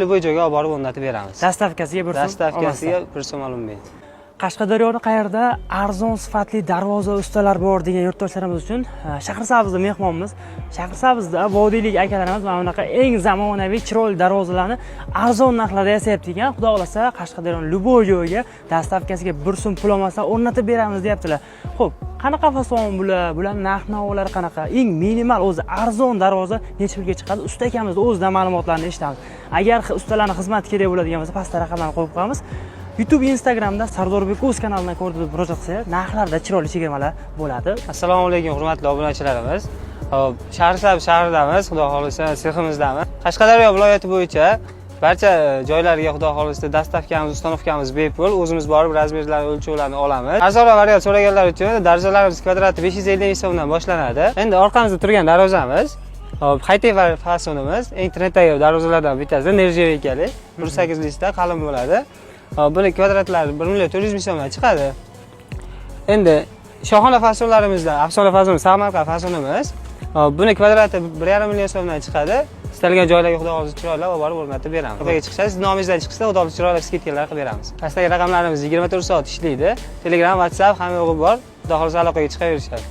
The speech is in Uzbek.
Любой joyga olib borib o'rnatib beramiz. Dastavkasiga bir so'm. Dastavkasiga bir so'm olinmaydi. Qashqadaryoda qayerda arzon sifatli darvoza ustalar bor degan yurtdoshlarimiz uchun Shahrisabzda mehmonmiz. Shahrisabzda vodiylik akalarimiz mana bunaqa eng zamonaviy chiroyli darvozalarni arzon narxlarda yasayapti ekan. Xudo xolasa Qashqadaryoning любой joyiga dastavkasiga bir so'm pul olmasdan o'rnatib beramiz deyaptilar. Xo'p, qanaqa fason bular? Bular narx-navolari qanaqa? Eng minimal o'zi arzon darvoza necha pulga chiqadi? Usta akamizning o'zidan ma'lumotlarni eshitamiz. Agar ustalarning xizmati kerak bo'ladigan bo'lsa, pastda raqamlarni qo'yib qo'yamiz. YouTube, Instagramda Sardorbek o'z kanalidan ko'rib murojaat qilsangiz, narxlarda chiroyli chegirmalar bo'ladi. Assalomu alaykum hurmatli obunachilarimiz. Hop, Shahrisabz shahridamiz, xudo xolisa seximizdamiz. Qashqadaryo viloyati bo'yicha barcha joylarga xudo xolisa dastavkamiz, ustanovkamiz bepul. O'zimiz borib razmerlarni, o'lchovlarni olamiz. Arzonroq variant so'raganlar uchun darvozalarimiz kvadrati 550 so'mdan boshlanadi. Endi orqamizda turgan darvozamiz Haytey fasonimiz, eng trenddagi darvozalardan bittasi, nержавейкali, 1.8 likda qalin bo'ladi. Buni kvadratlari 1 million 400 ming so'mdan chiqadi. Endi shohona fasonlarimizda afsona fason, Samarqand fasonimiz, buni kvadrati 1.5 million so'mdan chiqadi. Istalgan joylarga xudo xolisa chiroyli olib borib o'rnatib beramiz. Orqaga chiqsangiz, nomingizdan chiqsa, xudo xolisa chiroyli skidkalar qilib beramiz. Pastdagi raqamlarimiz 24 soat ishlaydi. Telegram, WhatsApp hamma yo'g'i bor. Xudo xolisa aloqaga chiqaverishadi.